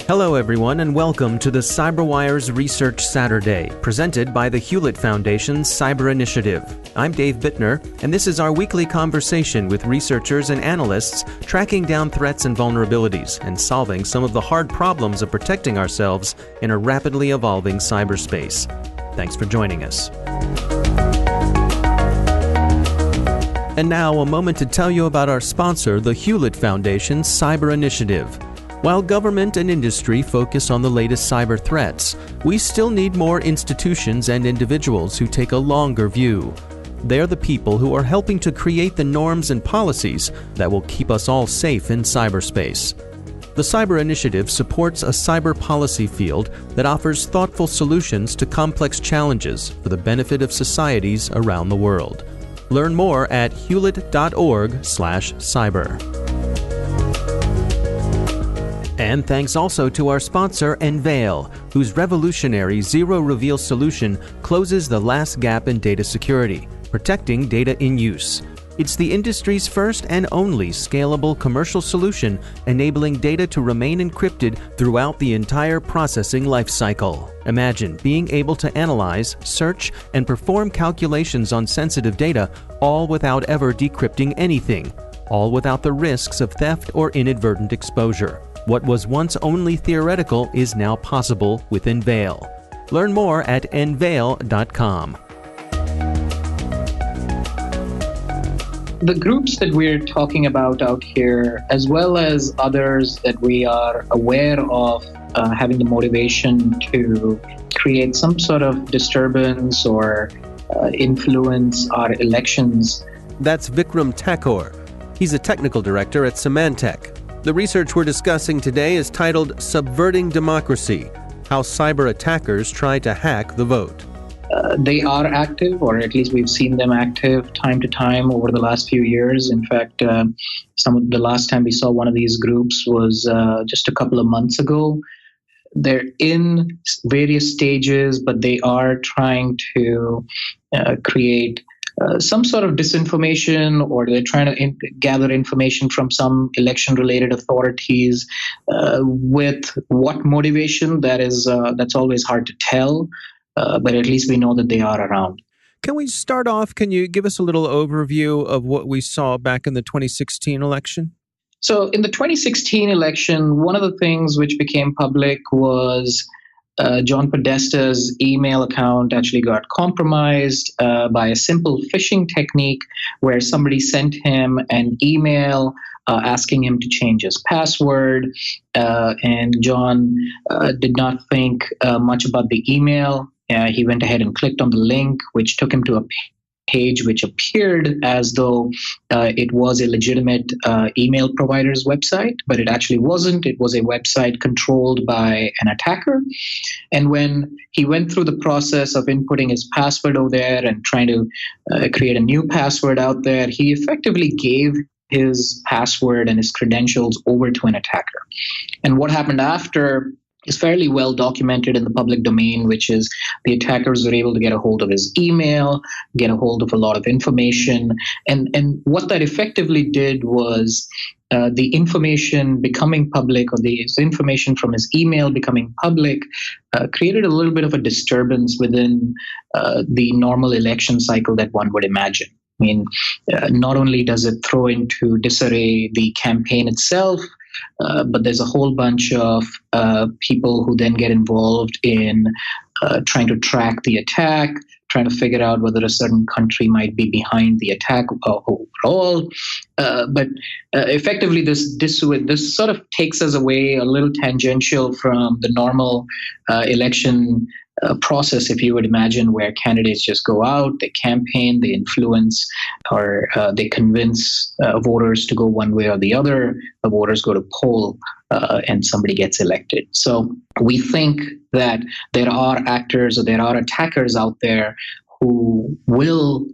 Hello everyone and welcome to the CyberWire's Research Saturday, presented by the Hewlett Foundation's Cyber Initiative. I'm Dave Bittner, and this is our weekly conversation with researchers and analysts tracking down threats and vulnerabilities and solving some of the hard problems of protecting ourselves in a rapidly evolving cyberspace. Thanks for joining us. And now a moment to tell you about our sponsor, the Hewlett Foundation's Cyber Initiative. While government and industry focus on the latest cyber threats, we still need more institutions and individuals who take a longer view. They're the people who are helping to create the norms and policies that will keep us all safe in cyberspace. The Cyber Initiative supports a cyber policy field that offers thoughtful solutions to complex challenges for the benefit of societies around the world. Learn more at hewlett.org/cyber. And thanks also to our sponsor, Enveil, whose revolutionary zero-reveal solution closes the last gap in data security, protecting data in use. It's the industry's first and only scalable commercial solution, enabling data to remain encrypted throughout the entire processing lifecycle. Imagine being able to analyze, search, and perform calculations on sensitive data, all without ever decrypting anything, all without the risks of theft or inadvertent exposure. What was once only theoretical is now possible with Enveil. Learn more at enveil.com. The groups that we're talking about out here, as well as others that we are aware of having the motivation to create some sort of disturbance or influence our elections. That's Vikram Thakur. He's a technical director at Symantec. The research we're discussing today is titled Subverting Democracy: How Cyber Attackers Try to Hack the Vote. They are active, or at least we've seen them active time to time over the last few years. In fact, the last time we saw one of these groups was just a couple of months ago. They're in various stages, but they are trying to create some sort of disinformation, or they're trying to gather information from some election-related authorities. With what motivation, that's always hard to tell, but at least we know that they are around. Can we start off? Can you give us a little overview of what we saw back in the 2016 election? So in the 2016 election, one of the things which became public was John Podesta's email account actually got compromised by a simple phishing technique where somebody sent him an email asking him to change his password. And John did not think much about the email. He went ahead and clicked on the link, which took him to a page which appeared as though it was a legitimate email provider's website, but it actually wasn't. It was a website controlled by an attacker. And when he went through the process of inputting his password over there and trying to create a new password out there, he effectively gave his password and his credentials over to an attacker. And what happened after is fairly well documented in the public domain, which is the attackers were able to get a hold of his email, get a hold of a lot of information. And what that effectively did was the information becoming public, or the information from his email becoming public, created a little bit of a disturbance within the normal election cycle that one would imagine. I mean, not only does it throw into disarray the campaign itself, but there's a whole bunch of people who then get involved in trying to track the attack, trying to figure out whether a certain country might be behind the attack overall. But effectively, this sort of takes us away a little tangential from the normal election process, if you would imagine, where candidates just go out, they campaign, they influence, or they convince voters to go one way or the other. The voters go to poll and somebody gets elected. So we think that there are actors or there are attackers out there who will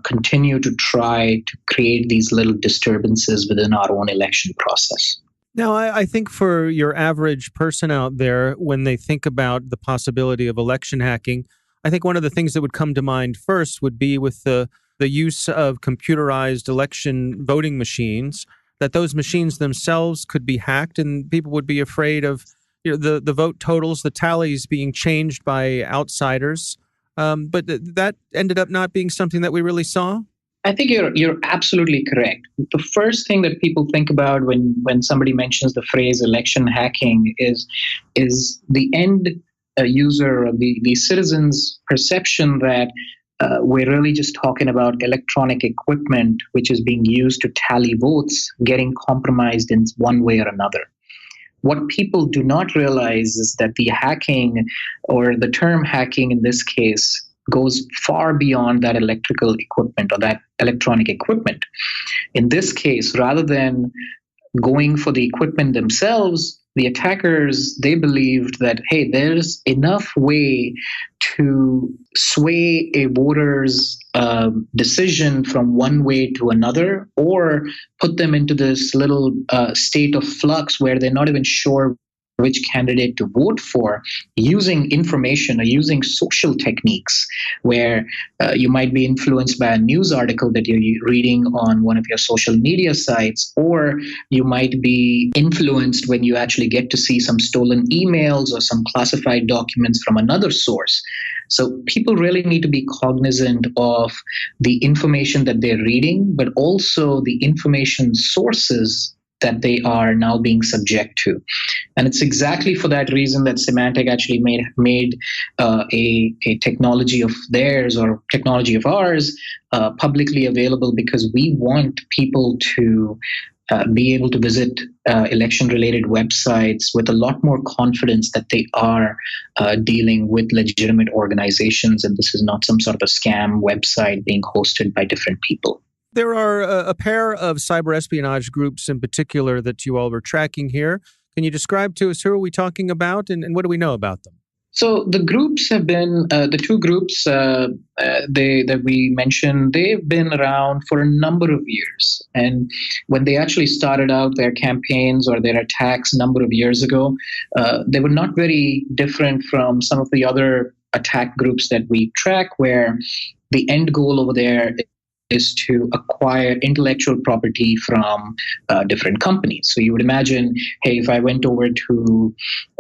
continue to try to create these little disturbances within our own election process. Now, I think for your average person out there, when they think about the possibility of election hacking, I think one of the things that would come to mind first would be with the use of computerized election voting machines, that those machines themselves could be hacked and people would be afraid of, the vote totals, the tallies being changed by outsiders. But that ended up not being something that we really saw. I think you're absolutely correct. The first thing that people think about when somebody mentions the phrase election hacking is the end user, or the citizen's perception that we're really just talking about electronic equipment which is being used to tally votes getting compromised in one way or another. What people do not realize is that the hacking, or the term hacking in this case, goes far beyond that electrical equipment or that electronic equipment. In this case, rather than going for the equipment themselves, the attackers, they believed that, hey, there's enough way to sway a voter's decision from one way to another, or put them into this little state of flux where they're not even sure which candidate to vote for, using information or using social techniques where you might be influenced by a news article that you're reading on one of your social media sites, or you might be influenced when you actually get to see some stolen emails or some classified documents from another source. So people really need to be cognizant of the information that they're reading, but also the information sources that they are now being subject to. And it's exactly for that reason that Symantec actually made a technology of theirs, or technology of ours, publicly available, because we want people to be able to visit election-related websites with a lot more confidence that they are dealing with legitimate organizations, and this is not some sort of a scam website being hosted by different people. There are a pair of cyber espionage groups in particular that you all were tracking here. Can you describe to us who are we talking about, and what do we know about them? So the groups have been, the two groups that we mentioned, they've been around for a number of years. And when they actually started out their campaigns or their attacks a number of years ago, they were not very different from some of the other attack groups that we track, where the end goal over there is to acquire intellectual property from different companies. So you would imagine, hey, if I went over to,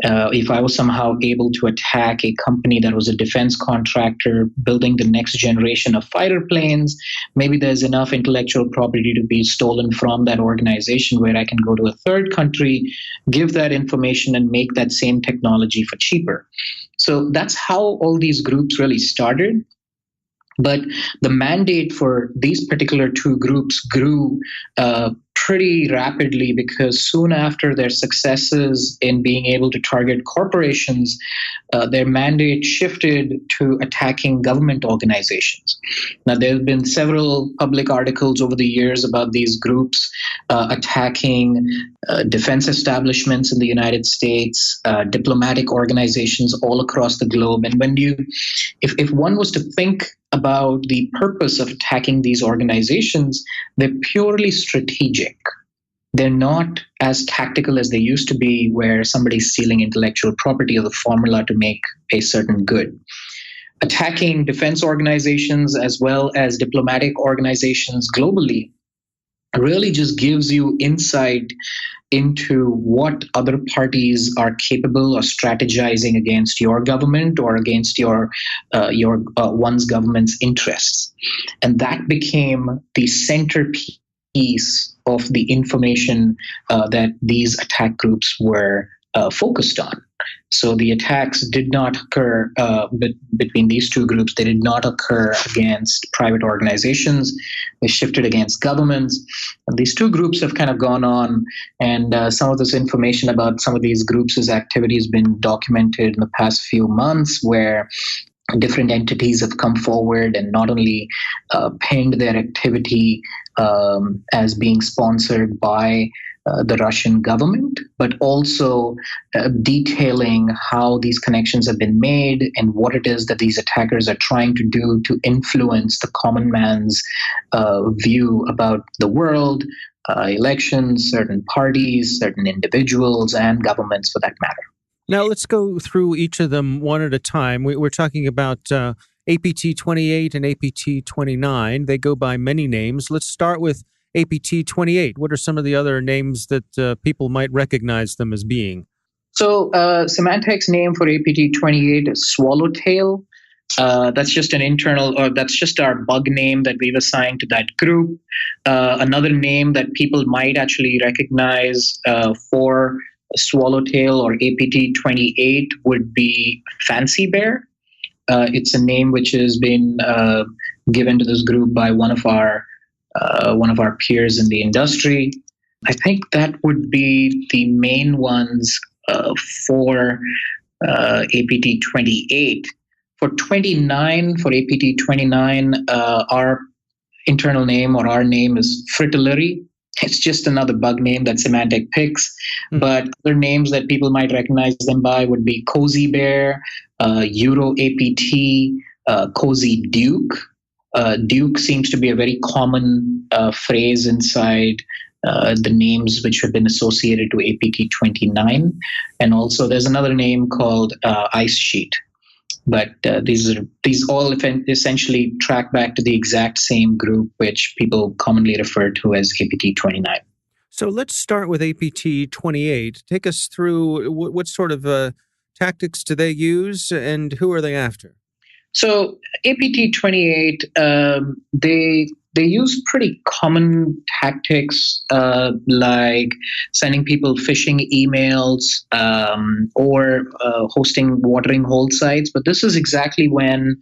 if I was somehow able to attack a company that was a defense contractor building the next generation of fighter planes, maybe there's enough intellectual property to be stolen from that organization where I can go to a third country, give that information, and make that same technology for cheaper. So that's how all these groups really started. But the mandate for these particular two groups grew pretty rapidly, because soon after their successes in being able to target corporations, their mandate shifted to attacking government organizations. Now, there have been several public articles over the years about these groups attacking defense establishments in the United States, diplomatic organizations all across the globe. And if one was to think about the purpose of attacking these organizations, they're purely strategic. They're not as tactical as they used to be, where somebody's stealing intellectual property or the formula to make a certain good. Attacking defense organizations as well as diplomatic organizations globally really just gives you insight into what other parties are capable of strategizing against your government or against your one's government's interests. And that became the centerpiece of the information that these attack groups were focused on. So the attacks did not occur between these two groups. They did not occur against private organizations. They shifted against governments. And these two groups have kind of gone on, and some of this information about some of these groups' activity has been documented in the past few months, where different entities have come forward and not only pinned their activity as being sponsored by the Russian government, but also detailing how these connections have been made and what it is that these attackers are trying to do to influence the common man's view about the world, elections, certain parties, certain individuals, and governments for that matter. Now, let's go through each of them one at a time. We're talking about APT 28 and APT 29. They go by many names. Let's start with APT 28. What are some of the other names that people might recognize them as being? So Symantec's name for APT28 is Swallowtail. That's just an internal, or that's just our bug name that we've assigned to that group. Another name that people might actually recognize for Swallowtail or APT28 would be Fancy Bear. It's a name which has been given to this group by one of our peers in the industry. I think that would be the main ones for APT28. For 29, for APT29, our internal name or our name is Fritillary. It's just another bug name that Symantec picks. But other names that people might recognize them by would be Cozy Bear, Euro APT, Cozy Duke. Duke seems to be a very common phrase inside the names which have been associated to APT29. And also there's another name called Ice Sheet. But these all essentially track back to the exact same group, which people commonly refer to as APT29. So let's start with APT28. Take us through what sort of tactics do they use and who are they after? So APT28, they use pretty common tactics like sending people phishing emails or hosting watering hole sites. But this is exactly when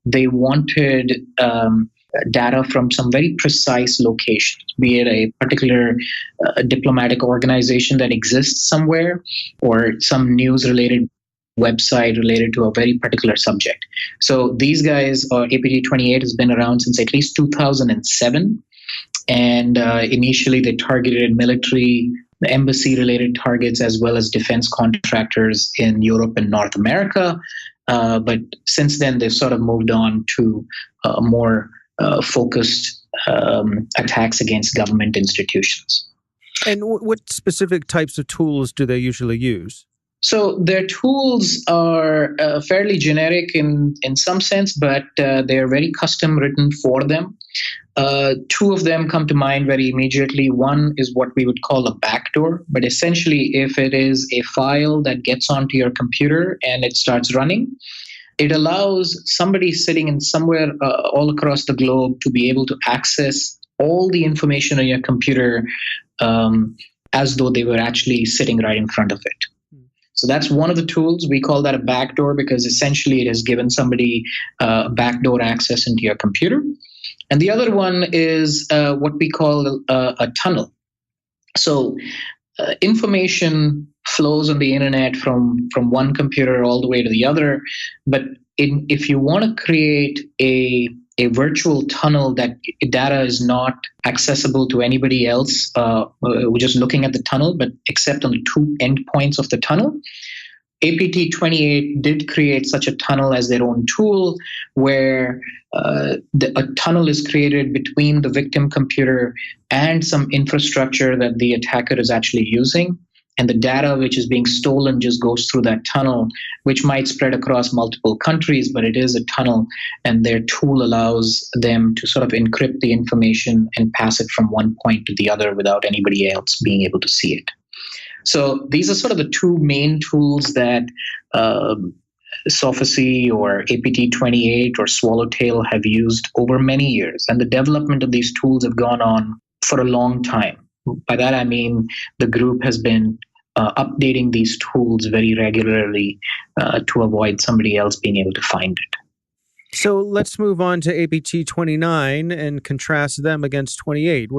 they wanted data from some very precise locations, be it a particular diplomatic organization that exists somewhere or some news-related website related to a very particular subject. So these guys, APT28 has been around since at least 2007. And initially they targeted military, embassy-related targets, as well as defense contractors in Europe and North America. But since then, they've sort of moved on to more focused attacks against government institutions. And what specific types of tools do they usually use? So their tools are fairly generic in some sense, but they're very custom written for them. Two of them come to mind very immediately. One is what we would call a backdoor, but essentially if it is a file that gets onto your computer and it starts running, it allows somebody sitting in somewhere all across the globe to be able to access all the information on your computer as though they were actually sitting right in front of it. So that's one of the tools. We call that a backdoor because essentially it has given somebody backdoor access into your computer. And the other one is what we call a tunnel. So information flows on the internet from one computer all the way to the other. But if you want to create a virtual tunnel that data is not accessible to anybody else, we're just looking at the tunnel, but except on the two endpoints of the tunnel. APT28 did create such a tunnel as their own tool where a tunnel is created between the victim computer and some infrastructure that the attacker is actually using. And the data which is being stolen just goes through that tunnel, which might spread across multiple countries, but it is a tunnel. And their tool allows them to sort of encrypt the information and pass it from one point to the other without anybody else being able to see it. So these are sort of the two main tools that Sophacy or APT28 or Swallowtail have used over many years. And the development of these tools have gone on for a long time. By that, I mean the group has been updating these tools very regularly to avoid somebody else being able to find it. So let's move on to APT29 and contrast them against 28.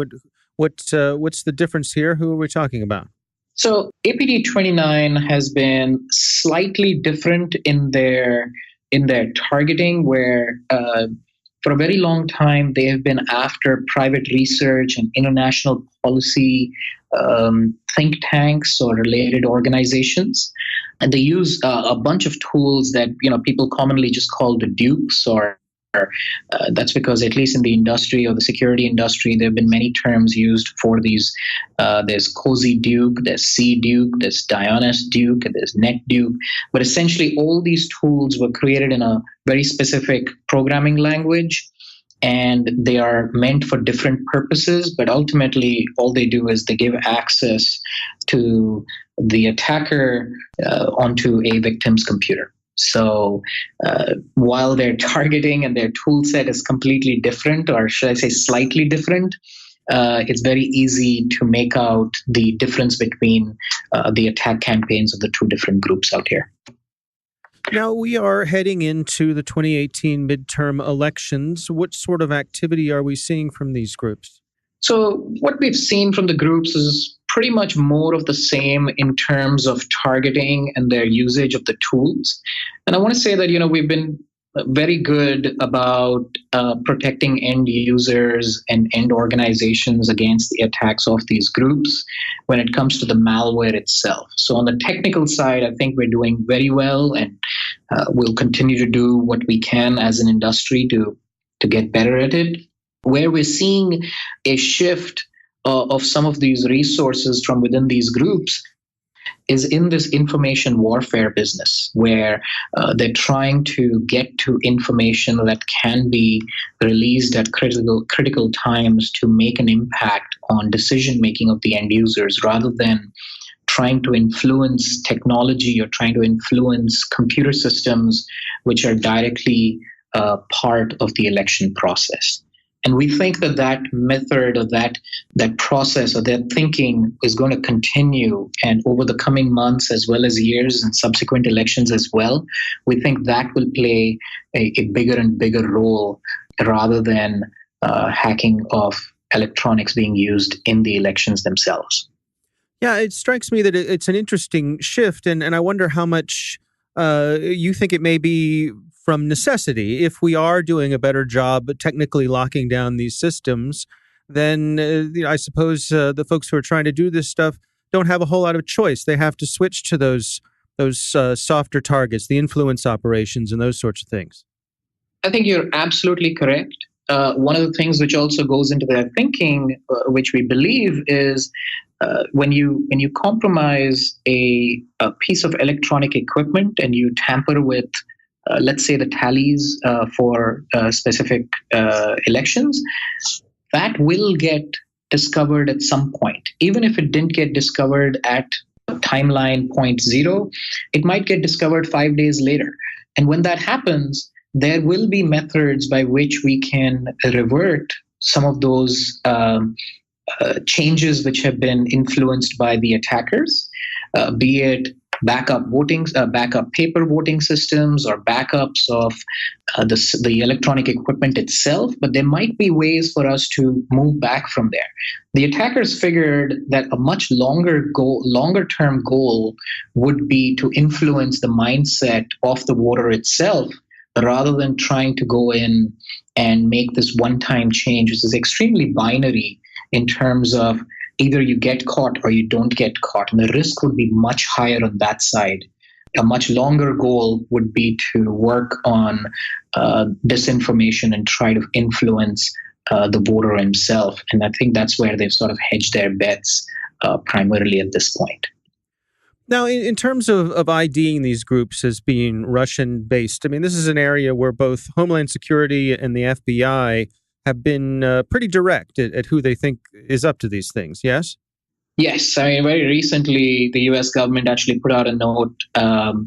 What's the difference here? Who are we talking about? So APT29 has been slightly different in their targeting, where for a very long time they have been after private research and international policy think tanks or related organizations, and they use a bunch of tools that people commonly just call the dukes, or that's because at least in the industry or the security industry, there have been many terms used for these. There's Cozy Duke, there's C Duke, there's Dionys Duke, and there's Net Duke. But essentially, all these tools were created in a very specific programming language. and they are meant for different purposes, but ultimately all they do is they give access to the attacker onto a victim's computer. So while their targeting and their tool set is completely different, or should I say slightly different, it's very easy to make out the difference between the attack campaigns of the two different groups out here. Now, we are heading into the 2018 midterm elections. What sort of activity are we seeing from these groups? So what we've seen from the groups is pretty much more of the same in terms of targeting and their usage of the tools. And I want to say that, we've been very good about protecting end users and end organizations against the attacks of these groups when it comes to the malware itself. So on the technical side, I think we're doing very well, and we'll continue to do what we can as an industry to get better at it. Where we're seeing a shift of some of these resources from within these groups is in this information warfare business, where they're trying to get to information that can be released at critical times to make an impact on decision making of the end users, rather than trying to influence technology or trying to influence computer systems which are directly part of the election process. And we think that method or that process or that thinking is going to continue. And over the coming months, as well as years and subsequent elections as well, we think that will play a bigger and bigger role, rather than hacking of electronics being used in the elections themselves. Yeah, it strikes me that it's an interesting shift. And I wonder how much you think it may be from necessity. If we are doing a better job technically locking down these systems, then I suppose the folks who are trying to do this stuff don't have a whole lot of choice. They have to switch to those softer targets, the influence operations and those sorts of things. I think you're absolutely correct. One of the things which also goes into their thinking, which we believe, is when you compromise a piece of electronic equipment and you tamper with let's say the tallies for specific elections, that will get discovered at some point. Even if it didn't get discovered at timeline point 0, it might get discovered 5 days later. And when that happens, there will be methods by which we can revert some of those changes which have been influenced by the attackers, be it backup paper voting systems or backups of the electronic equipment itself, but there might be ways for us to move back from there. The attackers figured that a much longer-term goal would be to influence the mindset of the voter itself, rather than trying to go in and make this one-time change, which is extremely binary in terms of either you get caught or you don't get caught. And the risk would be much higher on that side. A much longer goal would be to work on disinformation and try to influence the voter himself. And I think that's where they've sort of hedged their bets primarily at this point. Now, in terms of IDing these groups as being Russian-based, I mean, this is an area where both Homeland Security and the FBI have been pretty direct at who they think is up to these things, yes? Yes. I mean, very recently, the U.S. government actually put out a note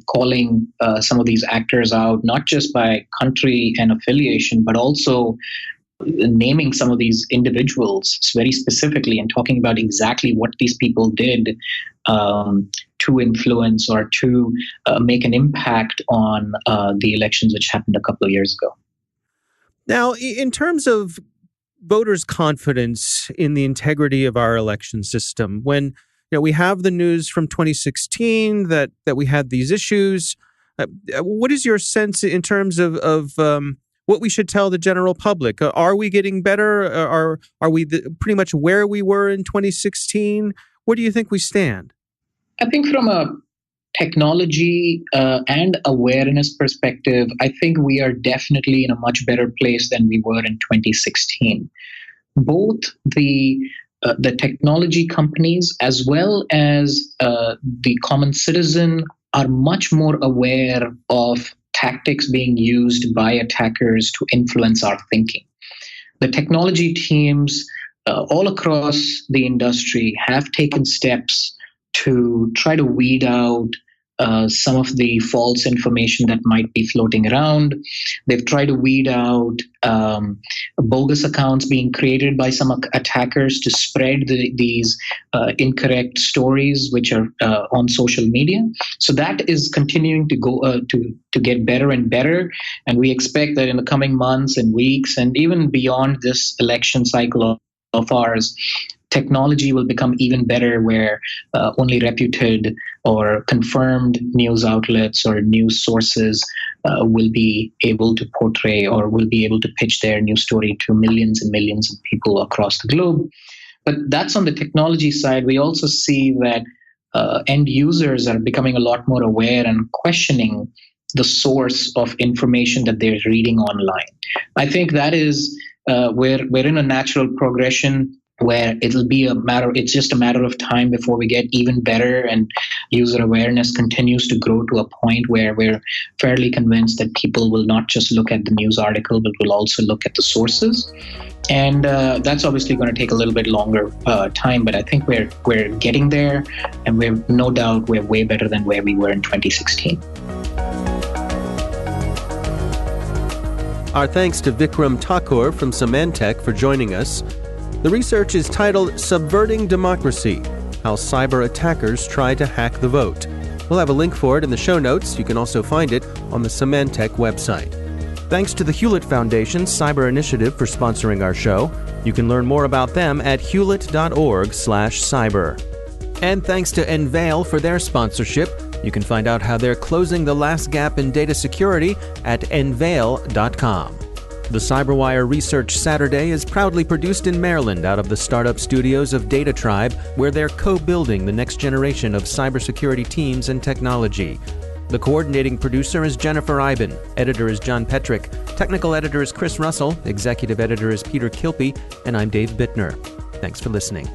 calling some of these actors out, not just by country and affiliation, but also naming some of these individuals very specifically and talking about exactly what these people did to influence or to make an impact on the elections which happened a couple of years ago. Now, in terms of voters' confidence in the integrity of our election system, when we have the news from 2016 that we had these issues, what is your sense in terms of what we should tell the general public? Are we getting better? Are we pretty much where we were in 2016? Where do you think we stand? I think from a technology and awareness perspective, I think we are definitely in a much better place than we were in 2016. Both the technology companies as well as the common citizen are much more aware of tactics being used by attackers to influence our thinking. the technology teams all across the industry have taken steps to try to weed out some of the false information that might be floating around. They've tried to weed out bogus accounts being created by some attackers to spread these incorrect stories which are on social media. So that is continuing to go to get better and better, and we expect that in the coming months and weeks, and even beyond this election cycle of ours, technology will become even better, where only reputed or confirmed news outlets or news sources will be able to portray or will be able to pitch their news story to millions and millions of people across the globe. But that's on the technology side. We also see that end users are becoming a lot more aware and questioning the source of information that they're reading online. I think that is we're in a natural progression where it's just a matter of time before we get even better, and user awareness continues to grow to a point where we're fairly convinced that people will not just look at the news article, but will also look at the sources. And that's obviously going to take a little bit longer time, but I think we're getting there, and we're no doubt we're way better than where we were in 2016. Our thanks to Vikram Thakur from Symantec for joining us. The research is titled Subverting Democracy: How Cyber Attackers Try to Hack the Vote. We'll have a link for it in the show notes. You can also find it on the Symantec website. Thanks to the Hewlett Foundation's Cyber Initiative for sponsoring our show. You can learn more about them at hewlett.org/cyber. And thanks to Enveil for their sponsorship. You can find out how they're closing the last gap in data security at enveil.com. The CyberWire Research Saturday is proudly produced in Maryland out of the startup studios of Data Tribe, where they're co-building the next generation of cybersecurity teams and technology. The coordinating producer is Jennifer Iben, editor is John Petrick, technical editor is Chris Russell, executive editor is Peter Kilpie, and I'm Dave Bittner. Thanks for listening.